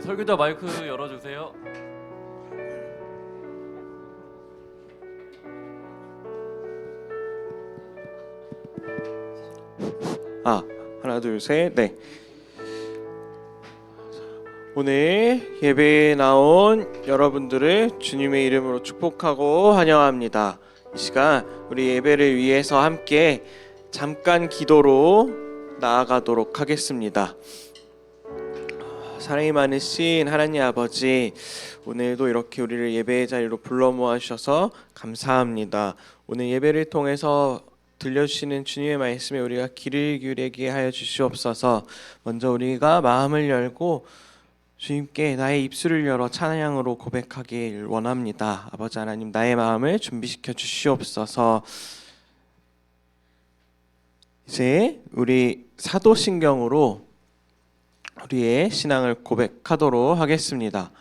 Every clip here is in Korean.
설교자 마이크 열어주세요. 하나 둘 셋. 네. 오늘 예배에 나온 여러분들을 주님의 이름으로 축복하고 환영합니다. 이 시간 우리 예배를 위해서 함께 잠깐 기도로 나아가도록 하겠습니다. 사랑이 많으신 하나님 아버지, 오늘도 이렇게 우리를 예배의 자리로 불러 모아주셔서 감사합니다. 오늘 예배를 통해서 들려주시는 주님의 말씀에 우리가 귀를 기울이게 하여 주시옵소서. 먼저 우리가 마음을 열고 주님께 나의 입술을 열어 찬양으로 고백하길 원합니다. 아버지 하나님, 나의 마음을 준비시켜 주시옵소서. 이제 우리 사도신경으로 우리의 신앙을 고백하도록 하겠습니다.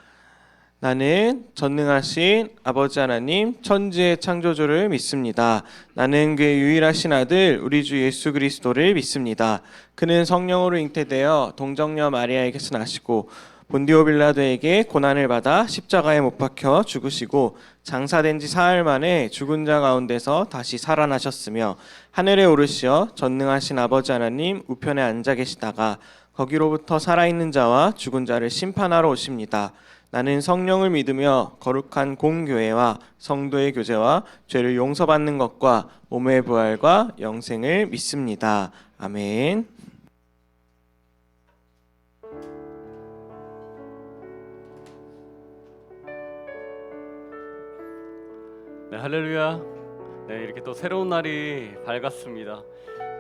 나는 전능하신 아버지 하나님 천지의 창조주를 믿습니다. 나는 그의 유일하신 아들 우리 주 예수 그리스도를 믿습니다. 그는 성령으로 잉태되어 동정녀 마리아에게서 나시고 본디오 빌라도에게 고난을 받아 십자가에 못 박혀 죽으시고 장사된 지 사흘 만에 죽은 자 가운데서 다시 살아나셨으며 하늘에 오르시어 전능하신 아버지 하나님 우편에 앉아 계시다가 거기로부터 살아있는 자와 죽은 자를 심판하러 오십니다. 나는 성령을 믿으며 거룩한 공교회와 성도의 교제와 죄를 용서받는 것과 몸의 부활과 영생을 믿습니다. 아멘. 네, 할렐루야. 네, 이렇게 또 새로운 날이 밝았습니다.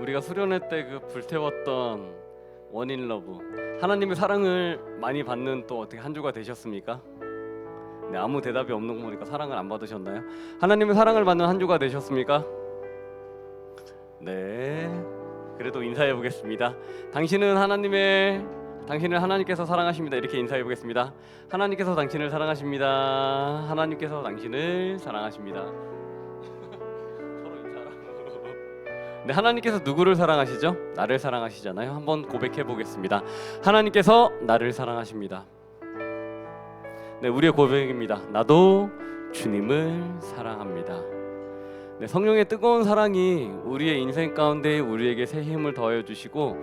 우리가 수련회 때 그 불태웠던 원인 러브, 하나님의 사랑을 많이 받는 또 어떻게 한 주가 되셨습니까? 네, 아무 대답이 없는 거 보니까 사랑을 안 받으셨나요? 하나님의 사랑을 받는 한 주가 되셨습니까? 네, 그래도 인사해 보겠습니다. 당신을 하나님께서 사랑하십니다. 이렇게 인사해 보겠습니다. 하나님께서 당신을 사랑하십니다. 하나님께서 당신을 사랑하십니다. 네, 하나님께서 누구를 사랑하시죠? 나를 사랑하시잖아요. 한번 고백해 보겠습니다. 하나님께서 나를 사랑하십니다. 네, 우리의 고백입니다. 나도 주님을 사랑합니다. 네, 성령의 뜨거운 사랑이 우리의 인생 가운데 우리에게 새 힘을 더해 주시고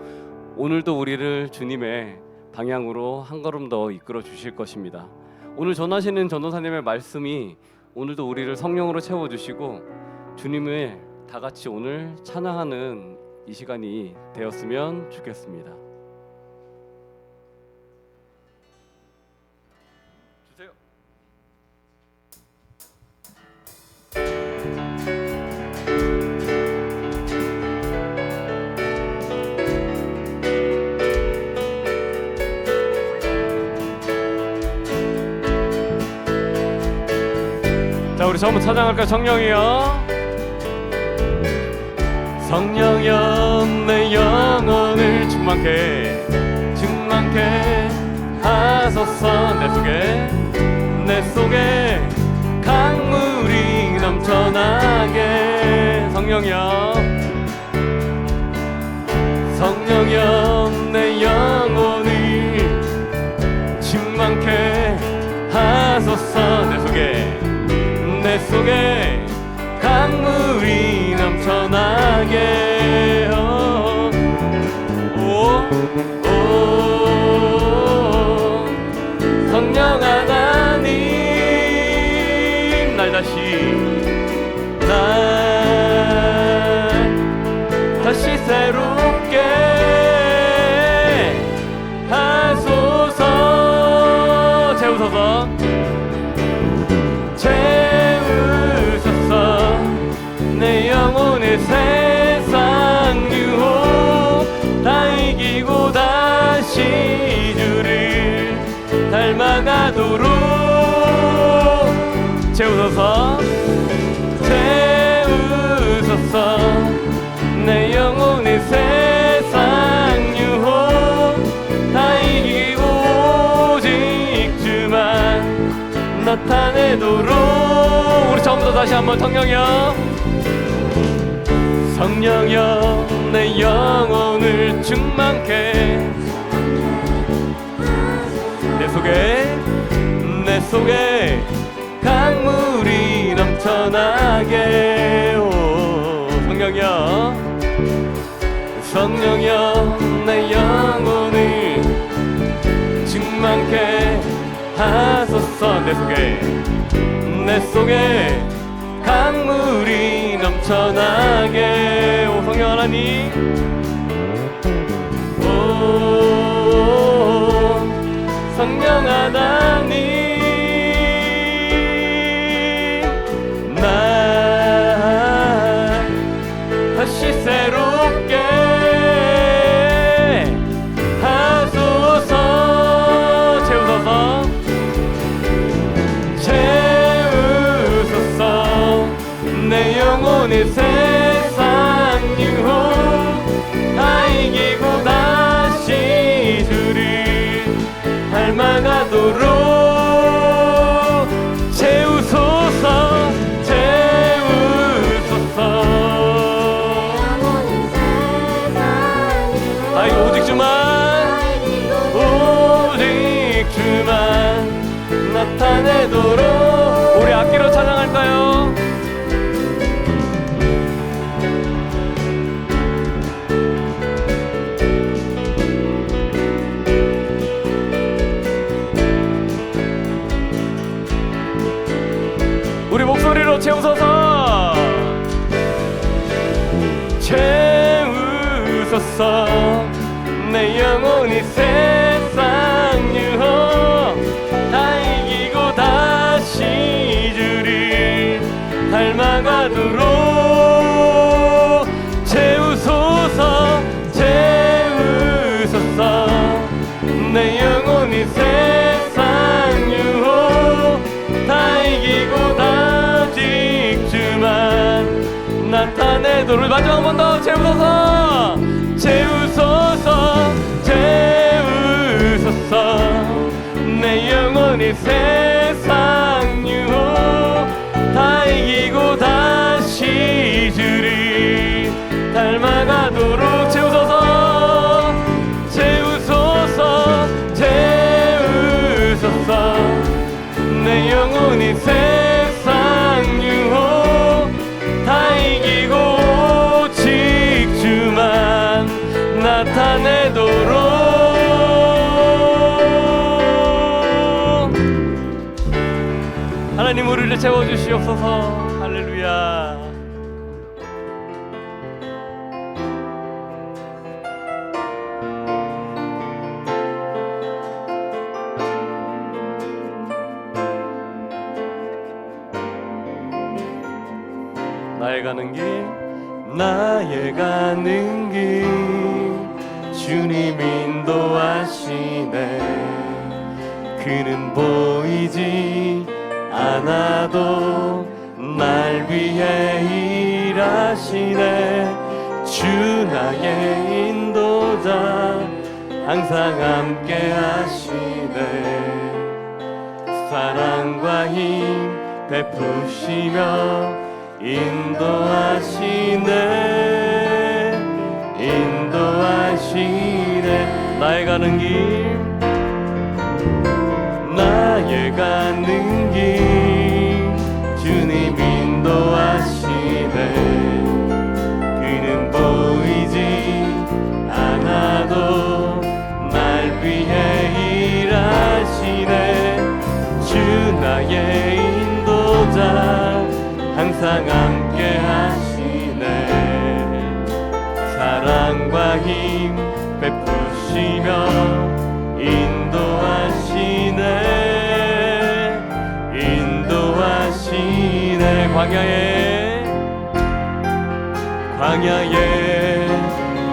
오늘도 우리를 주님의 방향으로 한 걸음 더 이끌어 주실 것입니다. 오늘 전하시는 전도사님의 말씀이 오늘도 우리를 성령으로 채워 주시고 주님을 다 같이 오늘 찬양하는 이 시간이 되었으면 좋겠습니다. 주세요. 자, 우리 처음부터 찬양할까요? 성령이여, 성령여 내 영혼을 충만케 하소서. 내 속에 강물이 넘쳐나게. 성령여 내 영혼을 충만케 하소서. 내 속에 강물이 넘쳐나게. 성령 하나님, 날 다시 새롭게 하소서. 채우소서. 내 영혼의 세상 유혹 다 이기고 다시 주를 닮아가도록 채우소서. 내 영혼의 세상 유혹 다 이기고 오직 주만 나타내도록. 우리 처음부터 다시 한번. 성령여 내 영혼을 충만케. 내 내 속에 강물이 넘쳐나게. 오, 성령이여 내 영혼을 충만케 하소서. 내 속에 강물이 넘쳐나게. 오, 성령 하나님. 오, 성령 하나님, 날 다시 새롭게 하소서. 채우소서. 내 영혼의 세상 유혹 다 이기고 다시 주를 닮아가도록 채우소서. 아이고 오직 주만 나타내도록. 우리 악기로 찬양할까요? 우리 목소리로 채우소서. 채우소서. 내 영혼이 세상 유혹 다 이기고 다시 주를 닮아가도록 채우소서. 내 영혼이 세상 유혹 다 이기고 다시 주만 나타내도록. 마지막 한 번 더 채우소서. 내 영혼이 세상 유혹 다 이기고 다시 주를 닮아가도록 채우소서. 내 영혼이 세상 유혹 다 이기고 오직 주만 나타내도록. 하나님 우리를 채워주시옵소서. 할렐루야. 나의 가는 길 주님 인도하시네. 그는 보이지 않아도 날 위해 일하시네. 주 나의 인도자 항상 함께 하시네. 사랑과 힘 베푸시며 인도하시네. 나의 가는 길 주님 인도하시네. 그는 보이지 않아도 날 위해 일하시네. 주 나의 인도자 항상 함께 하시네. 사랑과 힘 베푸시며 인도하시네. 광야에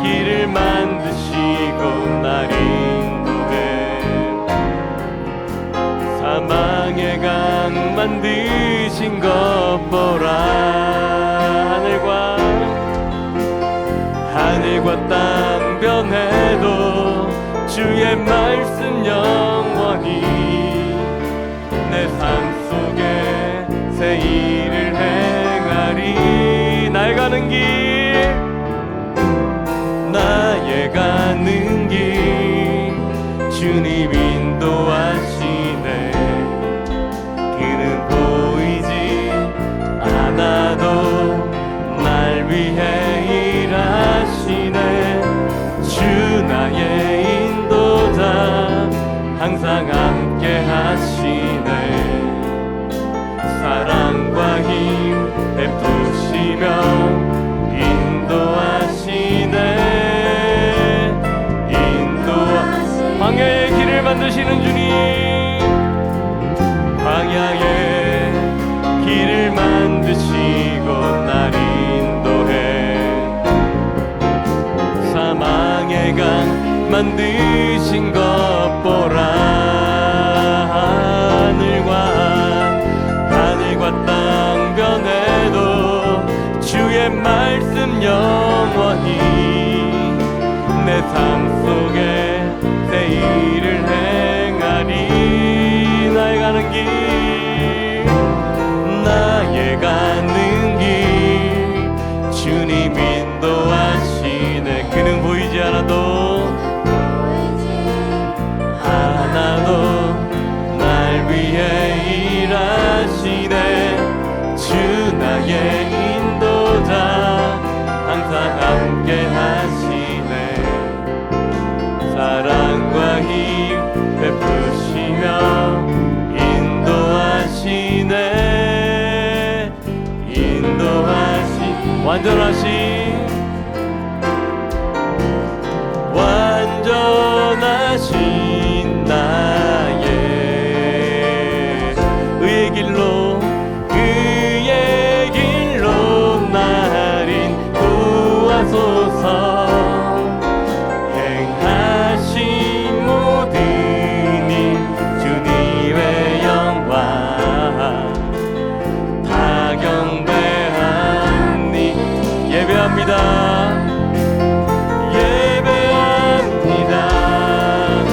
길을 만드시고 날 인도해. 사망의 강 만드신 것 보라. 하늘과 땅 변해도 주의 말씀 영원히 내 삶 속에 새 일을 행하리. 나의 가는 길 주님 인도하시 만드신 것 보라. 하늘과 땅 변해도 주의 말씀 영원히 내 삶 속에 새 일을 행하리. 나의 가는 길 주님 인도하시네. 그는 보이지 않아도 날 위해 일하시네. 주 나의 인도자 항상 함께 하시네. 사랑과 힘 베푸시며 인도하시네. 완전하신 나의 의의 길로 날 인도하소서. 행하신 모든 일 주님의 영광 다 경배하니. 예배합니다.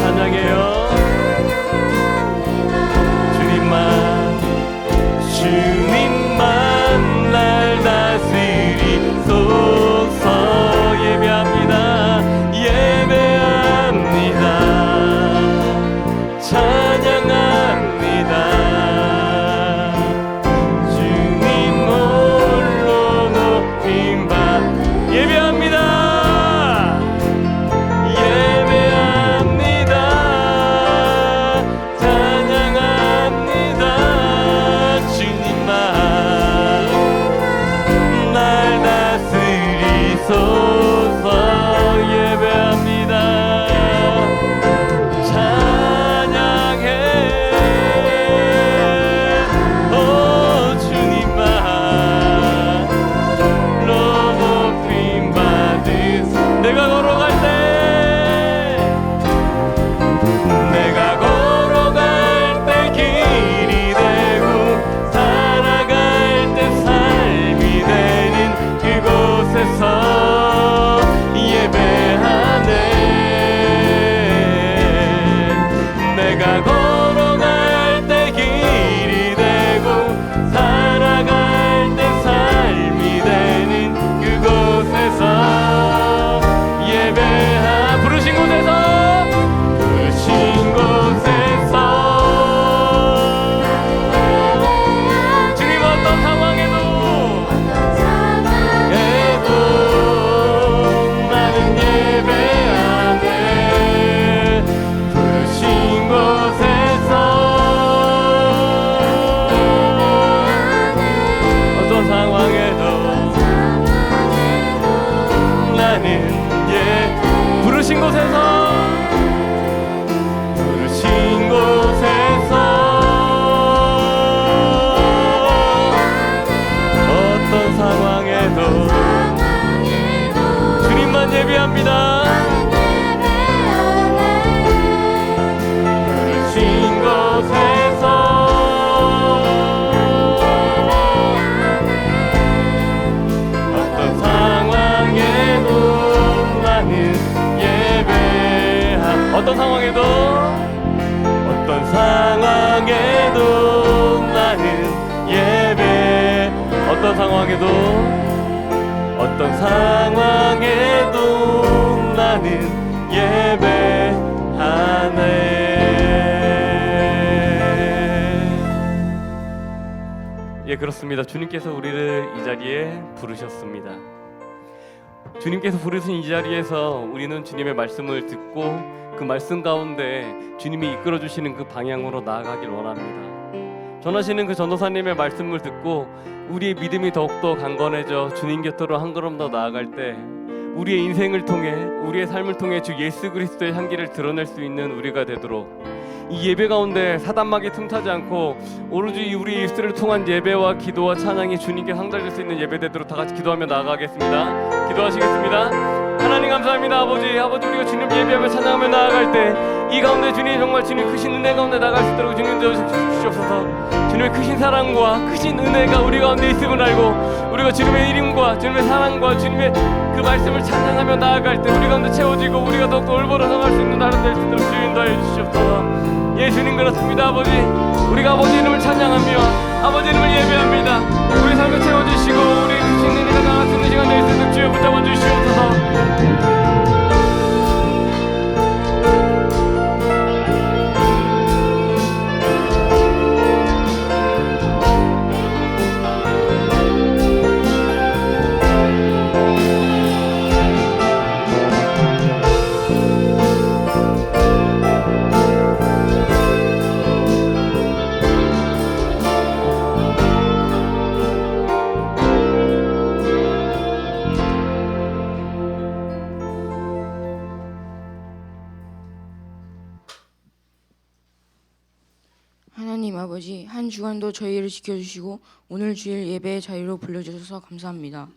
찬양해요. 주님만 날 다스리소서. 예배합니다. 찬양합니다. 주님 홀로 높임 예배합니다. 찬양합니다. 주님만 날 다스리소서. 예배합니다. 찬양해. 주님만 내가 걸어갈 때 길이 되고 살아갈 때 삶이 되는 그곳에서 예배하네. 내가 걸어갈 때 길이 되고 살아갈 때 삶이 되는 그곳에서 부르신 곳에서 주님 어떤 상황에도 나는 예배하네. 부르신 곳에서 어떤 상황에도 나는 부르신 곳에서 어떤 상황에도 주님만 예배합니다. 부르신 곳에서 어떤 상황에도 나는 어떤 상황에도 나는 예배. 어떤 상황에도 나는 예배하네. 예, 그렇습니다. 주님께서 우리를 이 자리에 부르셨습니다. 주님께서 부르신 이 자리에서 우리는 주님의 말씀을 듣고 그 말씀 가운데 주님이 이끌어 주시는 그 방향으로 나아가길 원합니다. 전하시는 그 전도사님의 말씀을 듣고 우리의 믿음이 더욱더 강건해져 주님 곁으로 한 걸음 더 나아갈 때 우리의 인생을 통해, 우리의 삶을 통해 주 예수 그리스도의 향기를 드러낼 수 있는 우리가 되도록 이 예배 가운데 사단막이 틈타지 않고 오로지 우리 입술을 통한 예배와 기도와 찬양이 주님께 상달될 수 있는 예배 되도록 다 같이 기도하며 나아가겠습니다. 기도하시겠습니다. 하나님 하나님 감사합니다. 아버지 우리가 주님 예배하며 찬양하며 나아갈 때 이 가운데 주님 정말 주님 크신 은혜 가운데 나갈 수 있도록 주님 도와주시옵소서. 주님의 크신 사랑과 크신 은혜가 우리 가운데 있음을 알고 우리가 주님의 이름과 주님의 사랑과 주님의 그 말씀을 찬양하며 나아갈 때 우리 가운데 채워지고 우리가 더욱더 올바로 갈 수 있는 나름 될 수 있도록 주님 인도하여 주시옵소서. 예수님 그렇습니다. 아버지 우리가 아버지 이름을 찬양하며 아버지 이름을 예배합니다. 우리 삶을 채워주시고 우리 크신 은혜가 나갈 수 있는 시간 될 수 있도록 주여 붙잡아 주시옵소서. 하나님 아버지, 한 주간도 저희를 지켜주시고 오늘 주일 예배의 자리로 불러주셔서 감사합니다.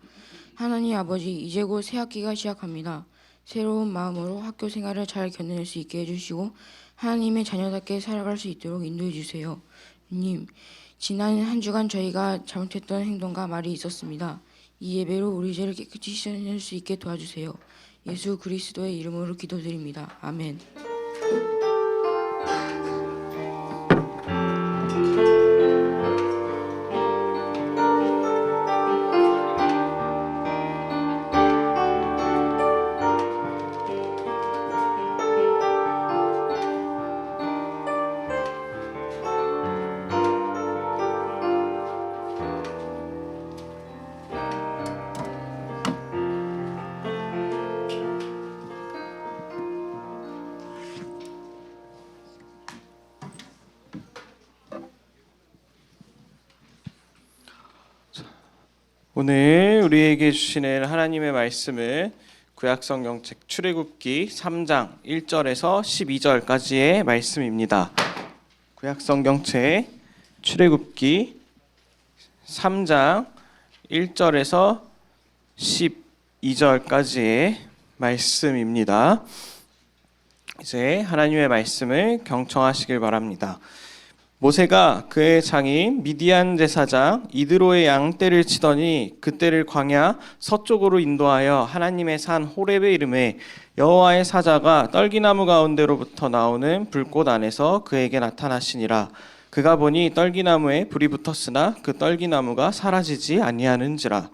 하나님 아버지, 이제 곧 새 학기가 시작합니다. 새로운 마음으로 학교 생활을 잘 견뎌낼 수 있게 해주시고 하나님의 자녀답게 살아갈 수 있도록 인도해 주세요. 주님, 지난 한 주간 저희가 잘못했던 행동과 말이 있었습니다. 이 예배로 우리 죄를 깨끗이 씻어낼 수 있게 도와주세요. 예수 그리스도의 이름으로 기도드립니다. 아멘. 오늘 우리에게 주시는 하나님의 말씀은 구약성경책 출애굽기 3장 1절에서 12절까지의 말씀입니다. 구약성경책 출애굽기 3장 1절에서 12절까지의 말씀입니다. 이제 하나님의 말씀을 경청하시길 바랍니다. 모세가 그의 장인 미디안 제사장 이드로의 양떼를 치더니 그떼를 광야 서쪽으로 인도하여 하나님의 산 호렙에 이르매 여호와의 사자가 떨기나무 가운데로부터 나오는 불꽃 안에서 그에게 나타나시니라. 그가 보니 떨기나무에 불이 붙었으나 그 떨기나무가 사라지지 아니하는지라.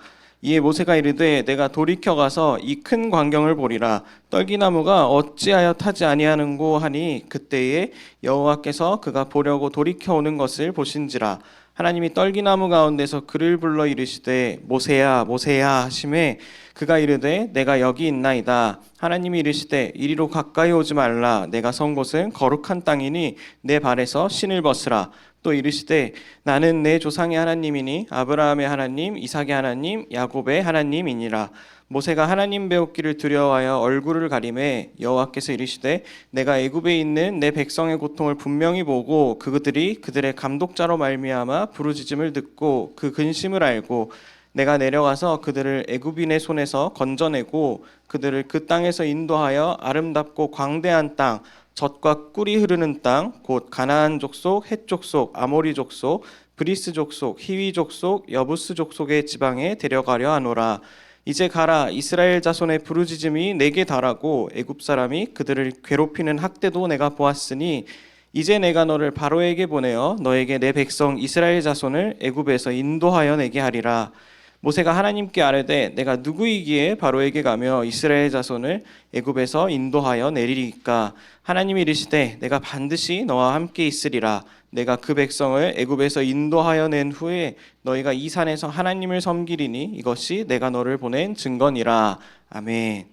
이에 모세가 이르되 내가 돌이켜 가서 이 큰 광경을 보리라. 떨기나무가 어찌하여 타지 아니하는고 하니 그때에 여호와께서 그가 보려고 돌이켜 오는 것을 보신지라. 하나님이 떨기나무 가운데서 그를 불러 이르시되 모세야 모세야 하시매 그가 이르되 내가 여기 있나이다. 하나님이 이르시되 이리로 가까이 오지 말라. 내가 선 곳은 거룩한 땅이니 내 발에서 신을 벗으라. 또 이르시되 나는 내 조상의 하나님이니 아브라함의 하나님 이삭의 하나님 야곱의 하나님이니라. 모세가 하나님 배웠기를 두려워하여 얼굴을 가리매 여호와께서 이르시되 내가 애굽에 있는 내 백성의 고통을 분명히 보고 그들이 그들의 감독자로 말미암아 부르짖음을 듣고 그 근심을 알고 내가 내려가서 그들을 애굽인의 손에서 건져내고 그들을 그 땅에서 인도하여 아름답고 광대한 땅 젖과 꿀이 흐르는 땅 곧 가나안 족속, 헷 족속, 아모리 족속, 브리스 족속, 히위 족속, 여부스 족속의 지방에 데려가려 하노라. 이제 가라. 이스라엘 자손의 부르짖음이 내게 달하고 애굽 사람이 그들을 괴롭히는 학대도 내가 보았으니 이제 내가 너를 바로에게 보내어 너에게 내 백성 이스라엘 자손을 애굽에서 인도하여 내게 하리라. 모세가 하나님께 아뢰되 내가 누구이기에 바로에게 가며 이스라엘 자손을 애굽에서 인도하여 내리리까. 하나님이 이르시되 내가 반드시 너와 함께 있으리라. 내가 그 백성을 애굽에서 인도하여 낸 후에 너희가 이 산에서 하나님을 섬기리니 이것이 내가 너를 보낸 증거니라. 아멘.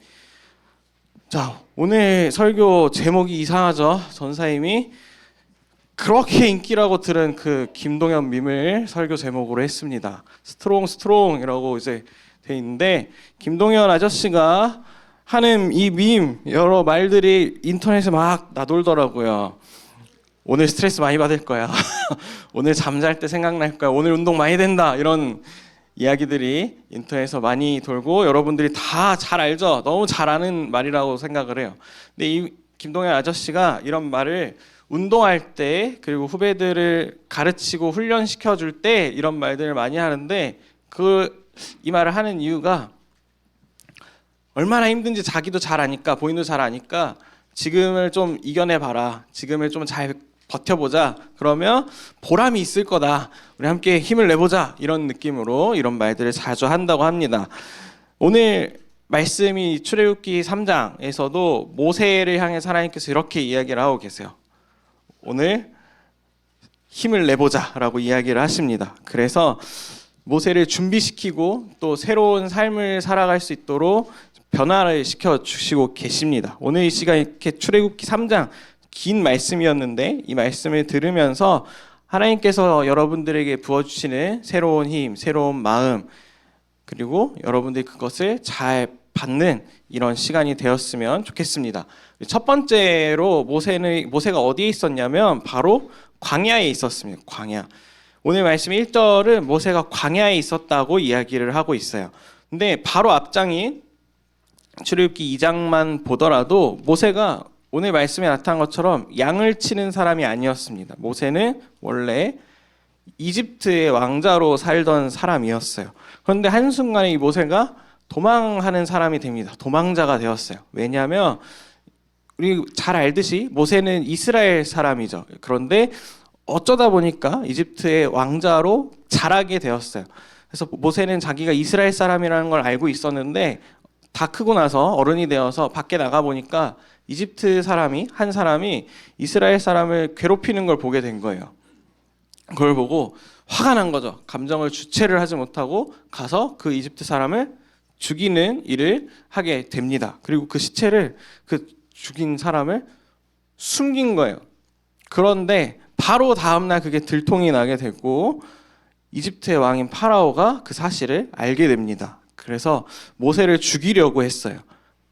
자, 오늘 설교 제목이 이상하죠? 전사님이 그렇게 인기라고 들은 그 김동현 밈을 설교 제목으로 했습니다. 스트롱이라고 이제 돼 있는데 김동현 아저씨가 하는 이 밈 여러 말들이 인터넷에 막 나돌더라고요. 오늘 스트레스 많이 받을 거야. 오늘 잠잘 때 생각날 거야. 오늘 운동 많이 된다. 이런 이야기들이 인터넷에서 많이 돌고 여러분들이 다 잘 알죠. 너무 잘 아는 말이라고 생각을 해요. 근데 이 김동현 아저씨가 이런 말을 운동할 때 그리고 후배들을 가르치고 훈련시켜 줄 때 이런 말들을 많이 하는데 이 말을 하는 이유가 얼마나 힘든지 자기도 잘 아니까, 본인도 잘 아니까 지금을 좀 이겨내 봐라. 지금을 좀 잘 버텨보자. 그러면 보람이 있을 거다. 우리 함께 힘을 내보자. 이런 느낌으로 이런 말들을 자주 한다고 합니다. 오늘 말씀이 출애굽기 3장에서도 모세를 향해 하나님께서 이렇게 이야기를 하고 계세요. 오늘 힘을 내보자라고 이야기를 하십니다. 그래서 모세를 준비시키고 또 새로운 삶을 살아갈 수 있도록 변화를 시켜주시고 계십니다. 오늘 이 시간 이렇게 출애굽기 3장 긴 말씀이었는데 이 말씀을 들으면서 하나님께서 여러분들에게 부어주시는 새로운 힘, 새로운 마음 그리고 여러분들이 그것을 잘 받는 이런 시간이 되었으면 좋겠습니다. 첫 번째로 모세가 어디에 있었냐면 바로 광야에 있었습니다. 광야. 오늘 말씀 1절은 모세가 광야에 있었다고 이야기를 하고 있어요. 근데 바로 앞장인 출애굽기 2장만 보더라도 모세가 오늘 말씀에 나타난 것처럼 양을 치는 사람이 아니었습니다. 모세는 원래 이집트의 왕자로 살던 사람이었어요. 그런데 한순간에 이 모세가 도망하는 사람이 됩니다. 도망자가 되었어요. 왜냐하면 우리 잘 알듯이 모세는 이스라엘 사람이죠. 그런데 어쩌다 보니까 이집트의 왕자로 자라게 되었어요. 그래서 모세는 자기가 이스라엘 사람이라는 걸 알고 있었는데 다 크고 나서 어른이 되어서 밖에 나가 보니까 이집트 한 사람이 이스라엘 사람을 괴롭히는 걸 보게 된 거예요. 그걸 보고 화가 난 거죠. 감정을 주체를 하지 못하고 가서 그 이집트 사람을 죽이는 일을 하게 됩니다. 그리고 그 시체를 그 죽인 사람을 숨긴 거예요. 그런데 바로 다음날 그게 들통이 나게 되고 이집트의 왕인 파라오가 그 사실을 알게 됩니다. 그래서 모세를 죽이려고 했어요.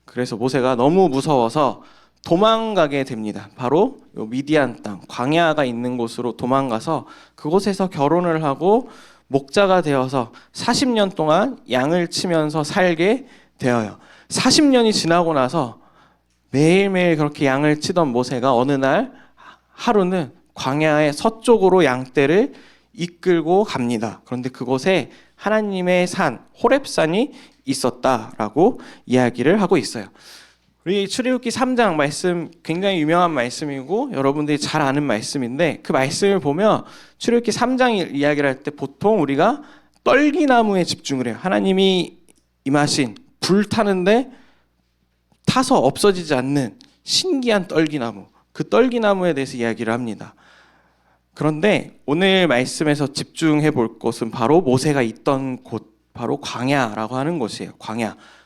그래서 모세가 너무 무서워서 도망가게 됩니다. 바로 미디안 땅, 광야가 있는 곳으로 도망가서 그곳에서 결혼을 하고 목자가 되어서 40년 동안 양을 치면서 살게 되어요. 40년이 지나고 나서 매일매일 그렇게 양을 치던 모세가 어느 날 하루는 광야의 서쪽으로 양떼를 이끌고 갑니다. 그런데 그곳에 하나님의 산, 호렙산이 있었다라고 이야기를 하고 있어요. 우리 출애굽기 3장 말씀 굉장히 유명한 말씀이고 여러분들이 잘 아는 말씀인데 그 말씀을 보면 출애굽기 3장 이야기를 할 때 보통 우리가 떨기나무에 집중을 해요. 하나님이 임하신 불 타는데 타서 없어지지 않는 신기한 떨기나무, 그 떨기나무에 대해서 이야기를 합니다. 그런데 오늘 말씀에서 집중해 볼 곳은 바로 모세가 있던 곳, 바로 광야라고 하는 곳이에요.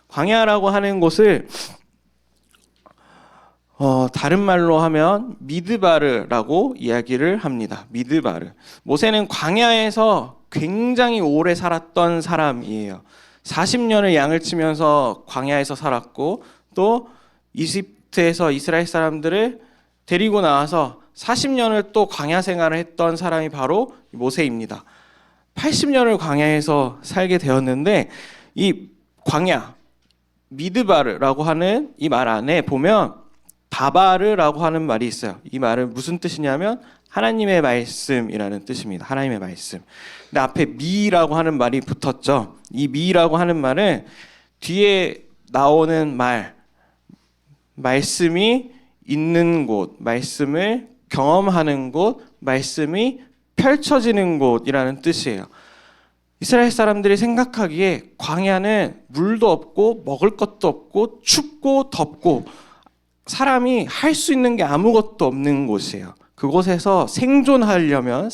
광야라고 하는 곳을 다른 말로 하면 미드바르라고 이야기를 합니다. 미드바르. 모세는 광야에서 굉장히 오래 살았던 사람이에요. 40년을 양을 치면서 광야에서 살았고 또 이집트에서 이스라엘 사람들을 데리고 나와서 40년을 또 광야 생활을 했던 사람이 바로 모세입니다. 80년을 광야에서 살게 되었는데 이 광야, 미드바르라고 하는 이 말 안에 보면 다바르라고 하는 말이 있어요. 이 말은 무슨 뜻이냐면 하나님의 말씀이라는 뜻입니다. 하나님의 말씀. 근데 앞에 미라고 하는 말이 붙었죠. 이 미라고 하는 말은 뒤에 나오는 말씀이 있는 곳, 말씀을 경험하는 곳, 말씀이 펼쳐지는 곳이라는 뜻이에요. 이스라엘 사람들이 생각하기에 광야는 물도 없고 먹을 것도 없고 춥고 덥고 사람이 할 수 있는 게 아무것도 없는 곳이에요. 그곳에서 살려면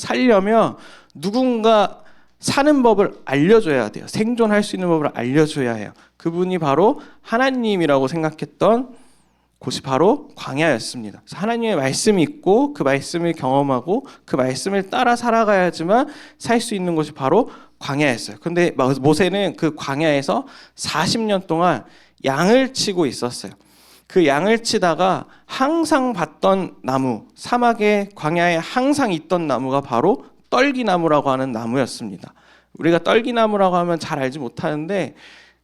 누군가 사는 법을 알려줘야 돼요. 생존할 수 있는 법을 알려줘야 해요. 그분이 바로 하나님이라고 생각했던 곳이 바로 광야였습니다. 하나님의 말씀이 있고 그 말씀을 경험하고 그 말씀을 따라 살아가야지만 살 수 있는 곳이 바로 광야였어요. 근데 모세는 그 광야에서 40년 동안 양을 치고 있었어요. 그 양을 치다가 항상 봤던 나무, 사막의 광야에 항상 있던 나무가 바로 떨기나무라고 하는 나무였습니다. 우리가 떨기나무라고 하면 잘 알지 못하는데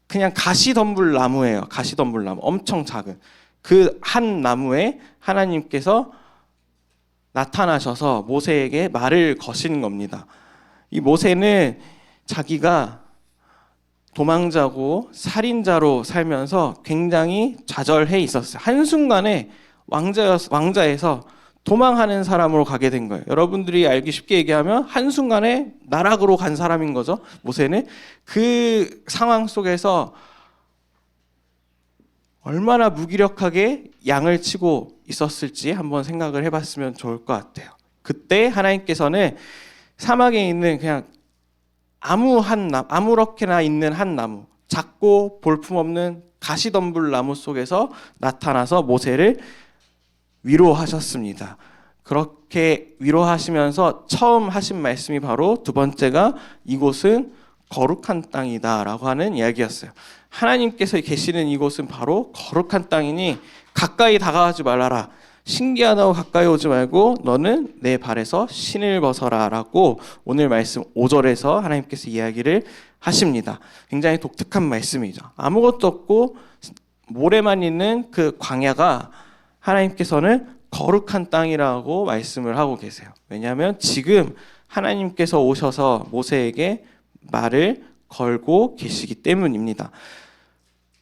그냥 가시덤불 나무예요. 가시덤불 나무, 엄청 작은 그 한 나무에 하나님께서 나타나셔서 모세에게 말을 거신 겁니다. 이 모세는 자기가 도망자고 살인자로 살면서 굉장히 좌절해 있었어요. 한순간에 왕자에서 도망하는 사람으로 가게 된 거예요. 여러분들이 알기 쉽게 얘기하면 한순간에 나락으로 간 사람인 거죠. 모세는 그 상황 속에서 얼마나 무기력하게 양을 치고 있었을지 한번 생각을 해봤으면 좋을 것 같아요. 그때 하나님께서는 사막에 있는 그냥 아무렇게나 있는 한 나무, 작고 볼품없는 가시덤불 나무 속에서 나타나서 모세를 위로하셨습니다. 그렇게 위로하시면서 처음 하신 말씀이 바로 두 번째가 이곳은 거룩한 땅이다라고 하는 이야기였어요. 하나님께서 계시는 이곳은 바로 거룩한 땅이니 가까이 다가가지 말아라. 신기하다고 가까이 오지 말고 너는 내 발에서 신을 벗어라 라고 오늘 말씀 5절에서 하나님께서 이야기를 하십니다. 굉장히 독특한 말씀이죠. 아무것도 없고 모래만 있는 그 광야가 하나님께서는 거룩한 땅이라고 말씀을 하고 계세요. 왜냐하면 지금 하나님께서 오셔서 모세에게 말을 걸고 계시기 때문입니다.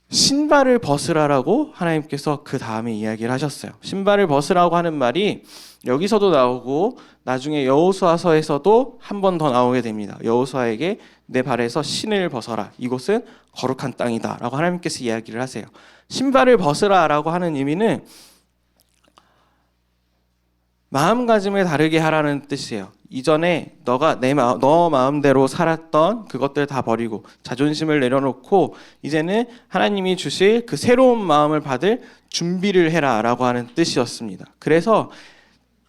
신발을 벗으라라고 하나님께서 그 다음에 이야기를 하셨어요. 신발을 벗으라고 하는 말이 여기서도 나오고 나중에 여호수아서에서도 한 번 더 나오게 됩니다. 여호수아에게 내 발에서 신을 벗어라. 이곳은 거룩한 땅이다라고 하나님께서 이야기를 하세요. 신발을 벗으라라고 하는 의미는 마음가짐을 다르게 하라는 뜻이에요. 이전에 너가 너 마음대로 살았던 그것들 다 버리고 자존심을 내려놓고 이제는 하나님이 주실 그 새로운 마음을 받을 준비를 해라라고 하는 뜻이었습니다. 그래서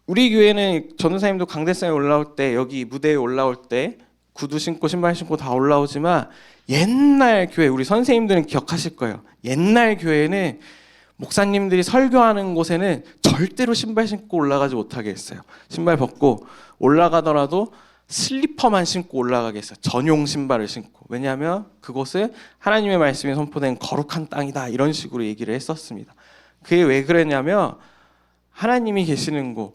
우리 교회는 전도사님도 강대상에 올라올 때 여기 무대에 올라올 때 구두 신고 신발 신고 다 올라오지만 옛날 교회 우리 선생님들은 기억하실 거예요. 옛날 교회는 목사님들이 설교하는 곳에는 절대로 신발 신고 올라가지 못하게 했어요. 신발 벗고 올라가더라도 슬리퍼만 신고 올라가게 했어요. 전용 신발을 신고. 왜냐하면 그곳은 하나님의 말씀이 선포된 거룩한 땅이다. 이런 식으로 얘기를 했었습니다. 그게 왜 그랬냐면 하나님이 계시는 곳,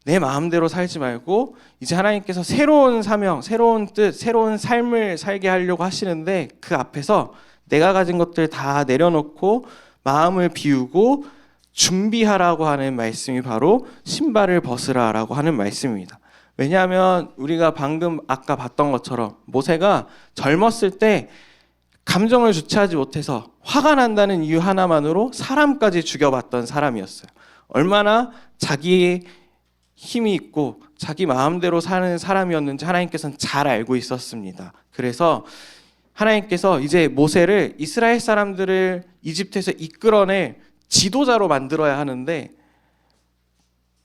내 마음대로 살지 말고 이제 하나님께서 새로운 사명, 새로운 뜻, 새로운 삶을 살게 하려고 하시는데 그 앞에서 내가 가진 것들 다 내려놓고 마음을 비우고 준비하라고 하는 말씀이 바로 신발을 벗으라라고 하는 말씀입니다. 왜냐하면 우리가 방금 아까 봤던 것처럼 모세가 젊었을 때 감정을 주체하지 못해서 화가 난다는 이유 하나만으로 사람까지 죽여봤던 사람이었어요. 얼마나 자기의 힘이 있고 자기 마음대로 사는 사람이었는지 하나님께서는 잘 알고 있었습니다. 그래서 하나님께서 이제 모세를 이스라엘 사람들을 이집트에서 이끌어낼 지도자로 만들어야 하는데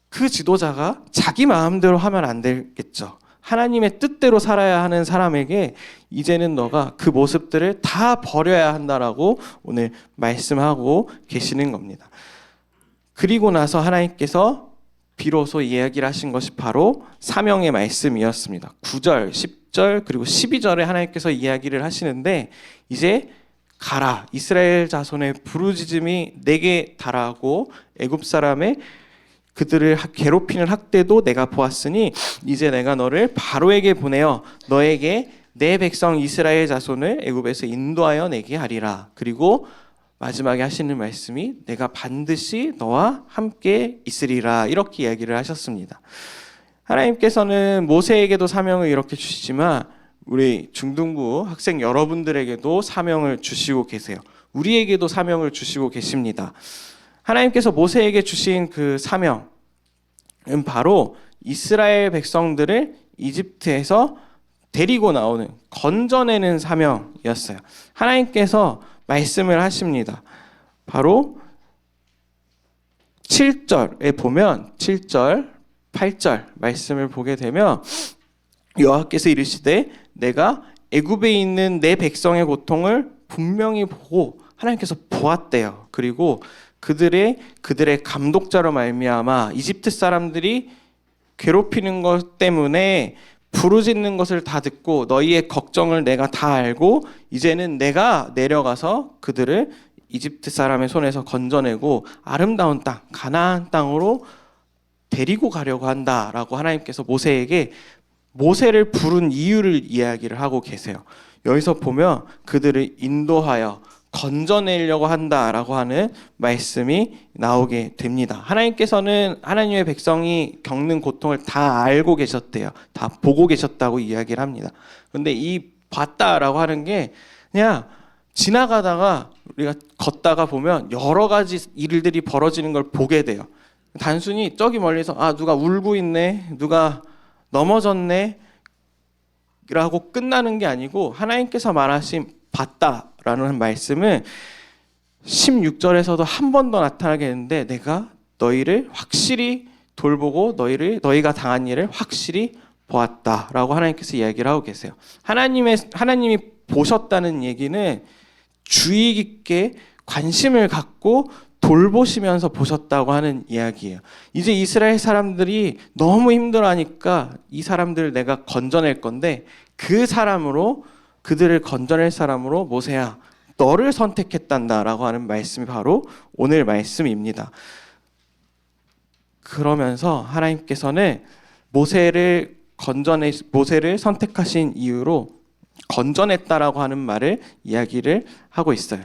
그 지도자가 자기 마음대로 하면 안 되겠죠. 하나님의 뜻대로 살아야 하는 사람에게 이제는 너가 그 모습들을 다 버려야 한다라고 오늘 말씀하고 계시는 겁니다. 그리고 나서 하나님께서 비로소 이야기를 하신 것이 바로 사명의 말씀이었습니다. 9절, 10절 그리고 12절에 하나님께서 이야기를 하시는데 이제 가라 이스라엘 자손의 부르짖음이 내게 달하고 애굽 사람의 그들을 괴롭히는 학대도 내가 보았으니 이제 내가 너를 바로에게 보내어 너에게 내 백성 이스라엘 자손을 애굽에서 인도하여 내게 하리라. 그리고 마지막에 하시는 말씀이 내가 반드시 너와 함께 있으리라 이렇게 이야기를 하셨습니다. 하나님께서는 모세에게도 사명을 이렇게 주시지만 우리 중등부 학생 여러분들에게도 사명을 주시고 계세요. 우리에게도 사명을 주시고 계십니다. 하나님께서 모세에게 주신 그 사명은 바로 이스라엘 백성들을 이집트에서 데리고 나오는 건져내는 사명이었어요. 하나님께서 말씀을 하십니다. 바로 7절에 보면 7절, 8절 말씀을 보게 되면 여호와께서 이르시되 내가 애굽에 있는 내 백성의 고통을 분명히 보고 하나님께서 보았대요. 그리고 그들의 감독자로 말미암아 이집트 사람들이 괴롭히는 것 때문에 부르짖는 것을 다 듣고 너희의 걱정을 내가 다 알고 이제는 내가 내려가서 그들을 이집트 사람의 손에서 건져내고 아름다운 땅 가나안 땅으로 데리고 가려고 한다라고 하나님께서 모세에게 모세를 부른 이유를 이야기를 하고 계세요. 여기서 보면 그들을 인도하여 건져내려고 한다라고 하는 말씀이 나오게 됩니다. 하나님께서는 하나님의 백성이 겪는 고통을 다 알고 계셨대요. 다 보고 계셨다고 이야기를 합니다. 그런데 이 봤다라고 하는 게 그냥 지나가다가 우리가 걷다가 보면 여러 가지 일들이 벌어지는 걸 보게 돼요. 단순히 저기 멀리서 누가 울고 있네, 누가 넘어졌네 라고 끝나는 게 아니고 하나님께서 말하신 봤다라는 말씀은 16절에서도 한 번 더 나타나게 되는데 내가 너희를 확실히 돌보고 너희가 당한 일을 확실히 보았다라고 하나님께서 이야기를 하고 계세요. 하나님이 보셨다는 얘기는 주의 깊게 관심을 갖고 돌보시면서 보셨다고 하는 이야기예요. 이제 이스라엘 사람들이 너무 힘들어하니까 이 사람들을 내가 건져낼 건데 그들을 건져낼 사람으로 모세야 너를 선택했단다라고 하는 말씀이 바로 오늘 말씀입니다. 그러면서 하나님께서는 모세를 선택하신 이유로 건져냈다라고 하는 말을 이야기를 하고 있어요.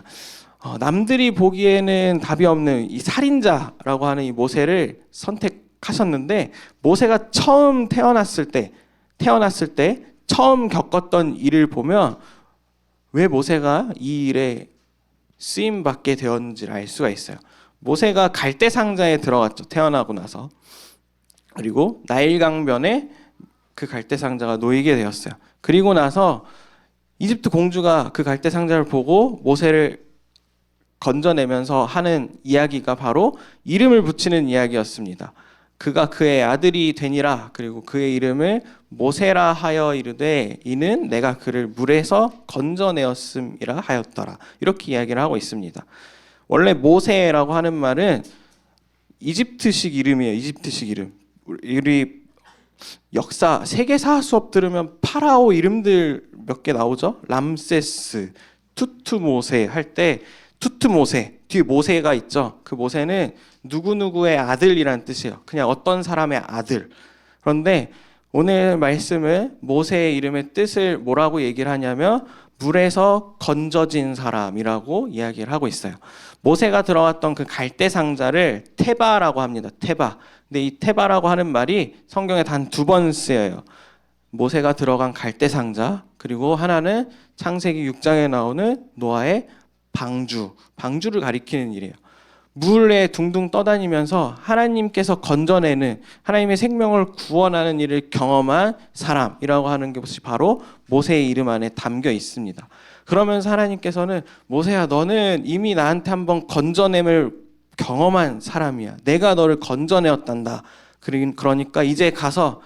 남들이 보기에는 답이 없는 이 살인자라고 하는 이 모세를 선택하셨는데 모세가 처음 태어났을 때 처음 겪었던 일을 보면 왜 모세가 이 일에 쓰임 받게 되었는지를 알 수가 있어요. 모세가 갈대 상자에 들어갔죠. 태어나고 나서. 그리고 나일 강변에 그 갈대 상자가 놓이게 되었어요. 그리고 나서 이집트 공주가 그 갈대 상자를 보고 모세를 건져내면서 하는 이야기가 바로 이름을 붙이는 이야기였습니다. 그가 그의 아들이 되니라. 그리고 그의 이름을 모세라 하여 이르되 이는 내가 그를 물에서 건져내었음이라 하였더라. 이렇게 이야기를 하고 있습니다. 원래 모세라고 하는 말은 이집트식 이름이에요. 이집트식 이름. 우리 역사 세계사 수업 들으면 파라오 이름들 몇 개 나오죠. 람세스, 투투모세 할 때 투투모세 뒤에 모세가 있죠. 그 모세는 누구누구의 아들이라는 뜻이에요. 그냥 어떤 사람의 아들. 그런데 오늘 말씀은 모세의 이름의 뜻을 뭐라고 얘기를 하냐면 물에서 건져진 사람이라고 이야기를 하고 있어요. 모세가 들어갔던 그 갈대 상자를 테바라고 합니다. 테바. 근데 이 테바라고 하는 말이 성경에 단 2번 쓰여요. 모세가 들어간 갈대 상자, 그리고 하나는 창세기 6장에 나오는 노아의 방주를 가리키는 일이에요. 물에 둥둥 떠다니면서 하나님께서 건져내는 하나님의 생명을 구원하는 일을 경험한 사람이라고 하는 것이 바로 모세의 이름 안에 담겨 있습니다. 그러면서 하나님께서는 모세야 너는 이미 나한테 한번 건져냄을 경험한 사람이야. 내가 너를 건져내었단다. 그러니까 이제 가서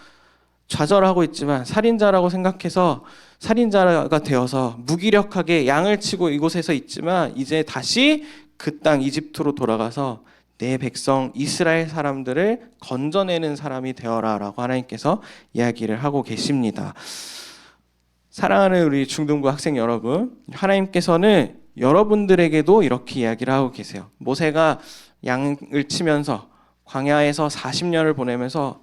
좌절하고 있지만 살인자라고 생각해서 살인자가 되어서 무기력하게 양을 치고 이곳에서 있지만 이제 다시 그 땅 이집트로 돌아가서 내 백성 이스라엘 사람들을 건져내는 사람이 되어라라고 하나님께서 이야기를 하고 계십니다. 사랑하는 우리 중등부 학생 여러분, 하나님께서는 여러분들에게도 이렇게 이야기를 하고 계세요. 모세가 양을 치면서 광야에서 40년을 보내면서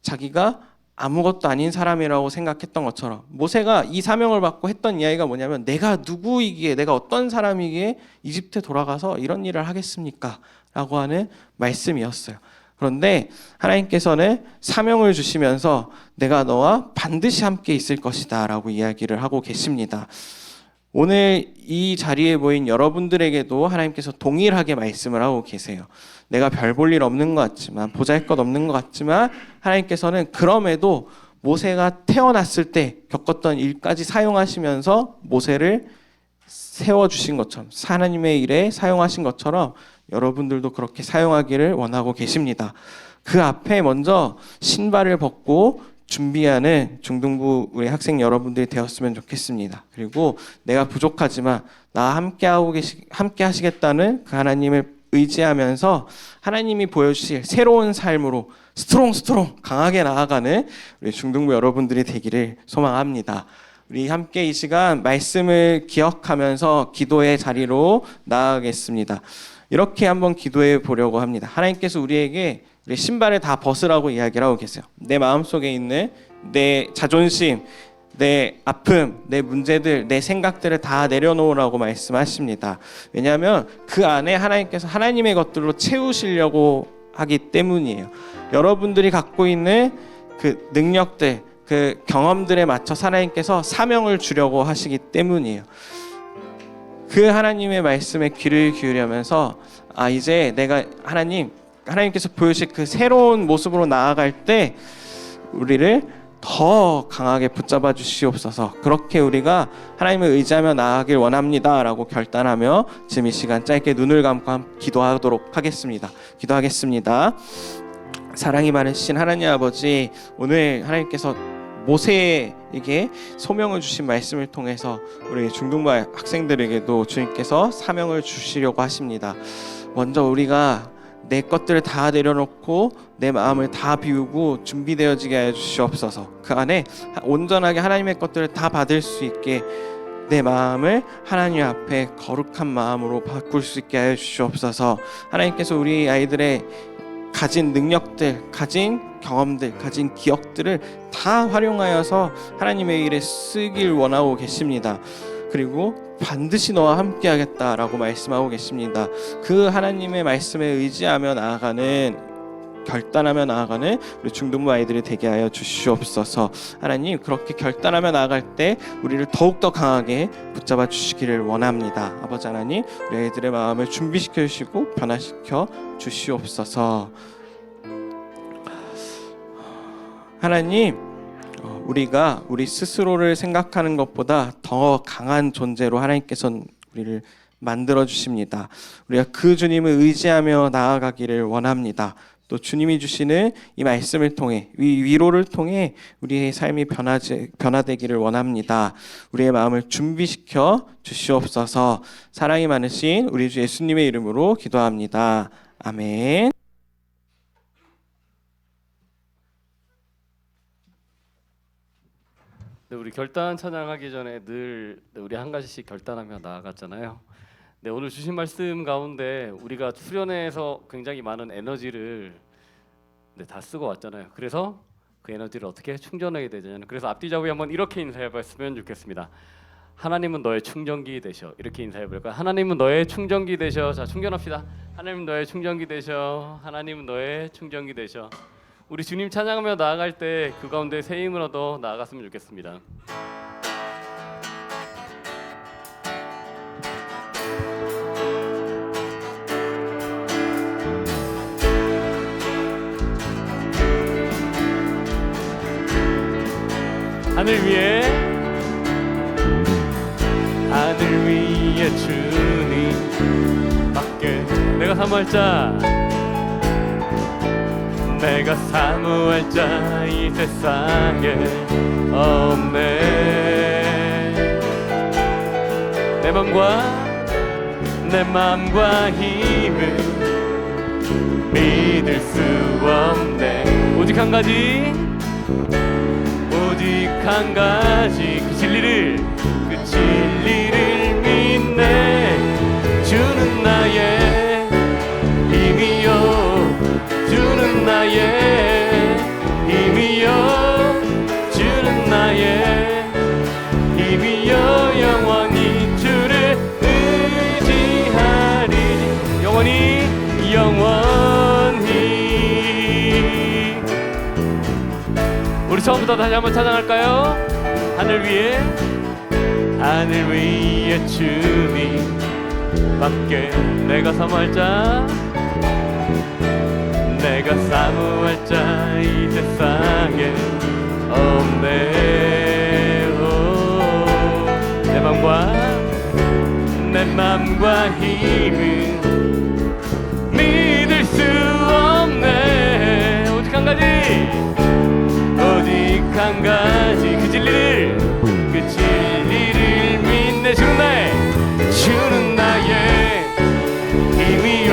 자기가 아무것도 아닌 사람이라고 생각했던 것처럼 모세가 이 사명을 받고 했던 이야기가 뭐냐면 내가 누구이기에 내가 어떤 사람이기에 이집트에 돌아가서 이런 일을 하겠습니까? 라고 하는 말씀이었어요. 그런데 하나님께서는 사명을 주시면서 내가 너와 반드시 함께 있을 것이다 라고 이야기를 하고 계십니다. 오늘 이 자리에 모인 여러분들에게도 하나님께서 동일하게 말씀을 하고 계세요. 내가 별 볼 일 없는 것 같지만 보잘것 없는 것 같지만 하나님께서는 그럼에도 모세가 태어났을 때 겪었던 일까지 사용하시면서 모세를 세워주신 것처럼 하나님의 일에 사용하신 것처럼 여러분들도 그렇게 사용하기를 원하고 계십니다. 그 앞에 먼저 신발을 벗고 준비하는 중등부 우리 학생 여러분들이 되었으면 좋겠습니다. 그리고 내가 부족하지만 나 함께 하시겠다는 그 하나님을 의지하면서 하나님이 보여주실 새로운 삶으로 스트롱 강하게 나아가는 우리 중등부 여러분들이 되기를 소망합니다. 우리 함께 이 시간 말씀을 기억하면서 기도의 자리로 나아가겠습니다. 이렇게 한번 기도해 보려고 합니다. 하나님께서 우리에게 우리 신발을 다 벗으라고 이야기를 하고 계세요. 내 마음속에 있는 내 자존심, 내 아픔, 내 문제들, 내 생각들을 다 내려놓으라고 말씀하십니다. 왜냐하면 그 안에 하나님께서 하나님의 것들로 채우시려고 하기 때문이에요. 여러분들이 갖고 있는 그 능력들, 그 경험들에 맞춰 하나님께서 사명을 주려고 하시기 때문이에요. 그 하나님의 말씀에 귀를 기울이면서 이제 내가 하나님께서 보여주실 그 새로운 모습으로 나아갈 때 우리를 더 강하게 붙잡아 주시옵소서. 그렇게 우리가 하나님을 의지하며 나아가길 원합니다라고 결단하며 지금 이 시간 짧게 눈을 감고 기도하도록 하겠습니다. 기도하겠습니다. 사랑이 많으신 하나님 아버지, 오늘 하나님께서 모세에게 소명을 주신 말씀을 통해서 우리 중등부 학생들에게도 주님께서 사명을 주시려고 하십니다. 먼저 우리가 내 것들을 다 내려놓고 내 마음을 다 비우고 준비되어지게 하여 주시옵소서. 그 안에 온전하게 하나님의 것들을 다 받을 수 있게 내 마음을 하나님 앞에 거룩한 마음으로 바꿀 수 있게 하여 주시옵소서. 하나님께서 우리 아이들의 가진 능력들, 가진 경험들, 가진 기억들을 다 활용하여서 하나님의 일에 쓰길 원하고 계십니다. 그리고 반드시 너와 함께 하겠다라고 말씀하고 계십니다. 그 하나님의 말씀에 의지하며 나아가는, 결단하며 나아가는 우리 중등부 아이들이 되게 하여 주시옵소서. 하나님, 그렇게 결단하며 나아갈 때 우리를 더욱더 강하게 붙잡아 주시기를 원합니다. 아버지 하나님, 우리 아이들의 마음을 준비시켜 주시고 변화시켜 주시옵소서. 하나님, 우리가 우리 스스로를 생각하는 것보다 더 강한 존재로 하나님께서는 우리를 만들어 주십니다. 우리가 그 주님을 의지하며 나아가기를 원합니다. 또 주님이 주시는 이 말씀을 통해, 이 위로를 통해 우리의 삶이 변화되기를 원합니다. 우리의 마음을 준비시켜 주시옵소서. 사랑이 많으신 우리 주 예수님의 이름으로 기도합니다. 아멘. 네, 우리 결단 찬양하기 전에 늘 우리 한 가지씩 결단하며 나아갔잖아요. 네, 오늘 주신 말씀 가운데 우리가 수련회에서 굉장히 많은 에너지를 다 쓰고 왔잖아요. 그래서 그 에너지를 어떻게 충전하게 되잖아요. 그래서 앞뒤 좌우에 한번 이렇게 인사해봤으면 좋겠습니다. 하나님은 너의 충전기 되셔. 이렇게 인사해볼까요? 하나님은 너의 충전기 되셔. 자, 충전합시다. 하나님은 너의 충전기 되셔. 하나님은 너의 충전기 되셔. 우리 주님 찬양하며 나아갈 때 그 가운데 새 힘을 얻어 나아갔으면 좋겠습니다. 하늘 위에 주님 밖에 내가 사모할 자 이 세상에 없네. 내 맘과 힘을 믿을 수 없네. 오직 한 가지 그 진리를 믿네. 주는 나의 힘이요, 주는 나의 힘이요, 주는 나의 힘이요. 영원히 주를 의지하리. 영원히 우리 처음부터 다시 한번 찬양할까요? 하늘 위에 주님 밖에 내가 사모할 자 이 세상에 없네. 내 맘과 힘은 믿을 수 없네. 오직 한 가지 그 진리를 믿네. 주는 나의 힘이요,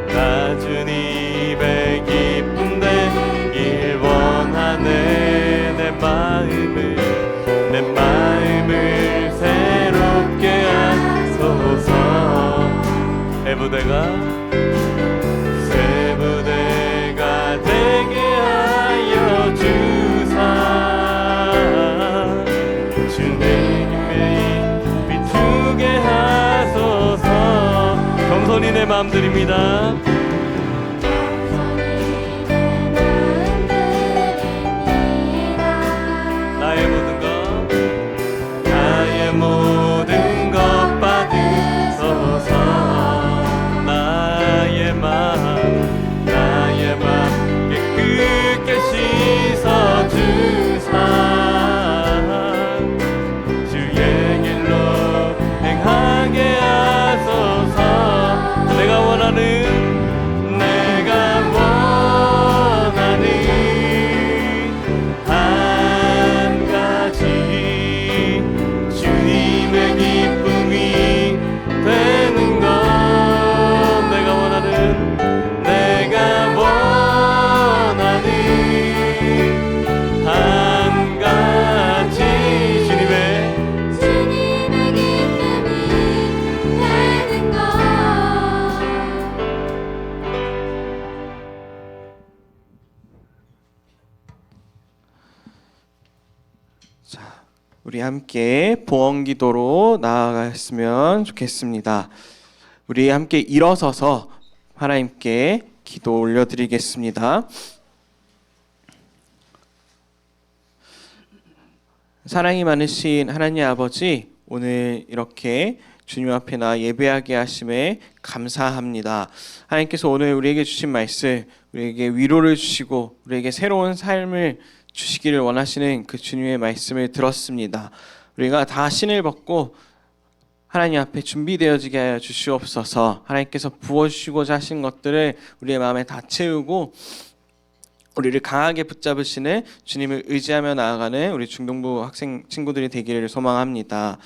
나 주님의 기쁨 되길 원하네. 내 마음을 새롭게 하소서. 새 부대가 되게 하여 주사. 주님의 비추게 하소서. 겸손히 내 마음 드립니다. 나의 모든 것 받으소서. 나의 마음 깨끗게 씻어 주사. 주의 길로 행하게 하소서. 내가 원하는 한 가지 주님의 기쁨이 되는 것. 내가 원하는 한 가지 주님의 기쁨이 되는 것. 우리 함께 봉헌기도로 나아갔으면 좋겠습니다. 우리 함께 일어서서 하나님께 기도 올려드리겠습니다. 사랑이 많으신 하나님 아버지, 오늘 이렇게 주님 앞에 나 예배하게 하심에 감사합니다. 하나님께서 오늘 우리에게 주신 말씀, 우리에게 위로를 주시고 우리에게 새로운 삶을 주시기를 원하시는 그 주님의 말씀을 들었습니다. 우리가 다 신을 벗고 하나님 앞에 준비되어지게 하여 주시옵소서. 하나님께서 부어주시고자 하신 것들을 우리의 마음에 다 채우고 우리를 강하게 붙잡으시는 주님을 의지하며 나아가는 우리 중동부 학생 친구들이 되기를 소망합니다.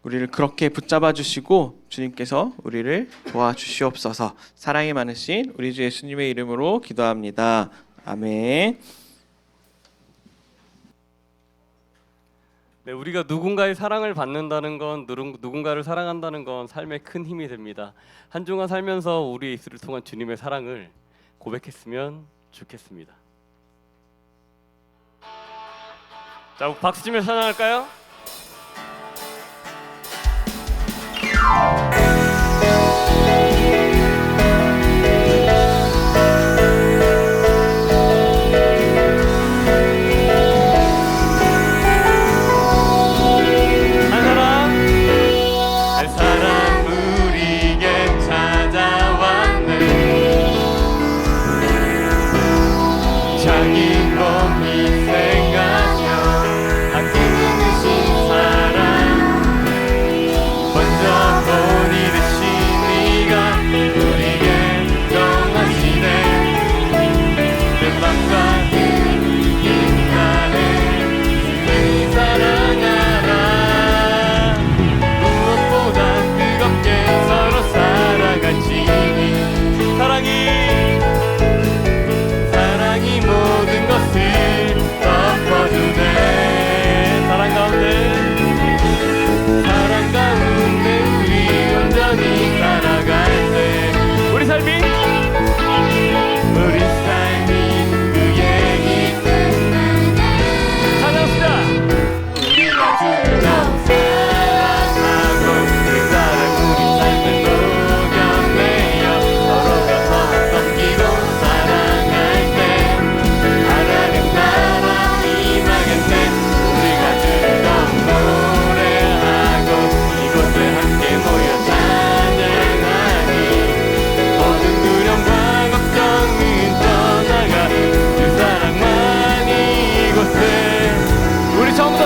우리를 그렇게 붙잡아 주시고 주님께서 우리를 도와주시옵소서. 사랑이 많으신 우리 주 예수님의 이름으로 기도합니다. 아멘. 네, 우리가 누군가의 사랑을 받는다는 건, 누군가를 사랑한다는 건 삶에 큰 힘이 됩니다. 한 주간 살면서 우리의 입술을 통한 주님의 사랑을 고백했으면 좋겠습니다. 자, 박수 치며 찬양할까요?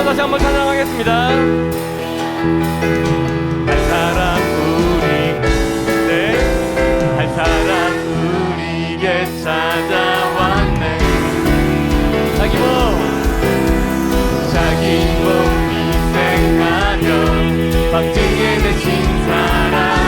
다시 한번 찬양하겠습니다. 할 사람 우리에게 찾아왔네. 자기 몸 희생하며 박증에 대신 사랑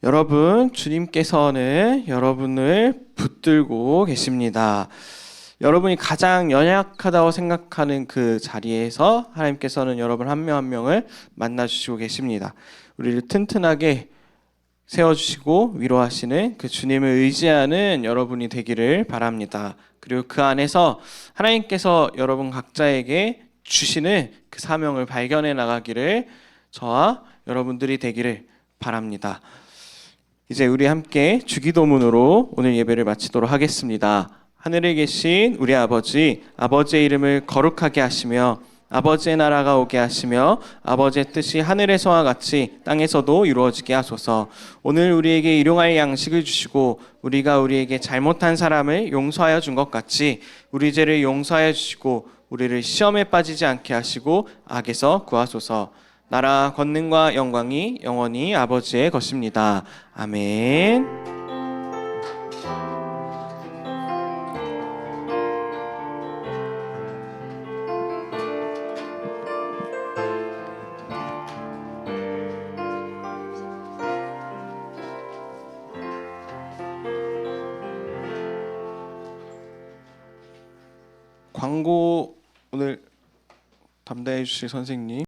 여러분, 주님께서는 여러분을 붙들고 계십니다. 여러분이 가장 연약하다고 생각하는 그 자리에서 하나님께서는 여러분 한 명 한 명을 만나주시고 계십니다. 우리를 튼튼하게 세워주시고 위로하시는 그 주님을 의지하는 여러분이 되기를 바랍니다. 그리고 그 안에서 하나님께서 여러분 각자에게 주시는 그 사명을 발견해 나가기를 저와 여러분들이 되기를 바랍니다. 이제 우리 함께 주기도문으로 오늘 예배를 마치도록 하겠습니다. 하늘에 계신 우리 아버지, 아버지의 이름을 거룩하게 하시며 아버지의 나라가 오게 하시며 아버지의 뜻이 하늘에서와 같이 땅에서도 이루어지게 하소서. 오늘 우리에게 일용할 양식을 주시고 우리가 우리에게 잘못한 사람을 용서하여 준 것 같이 우리 죄를 용서하여 주시고 우리를 시험에 빠지지 않게 하시고 악에서 구하소서. 나라 권능과 영광이 영원히 아버지의 것입니다. 아멘. 광고 오늘 담당해 주실 선생님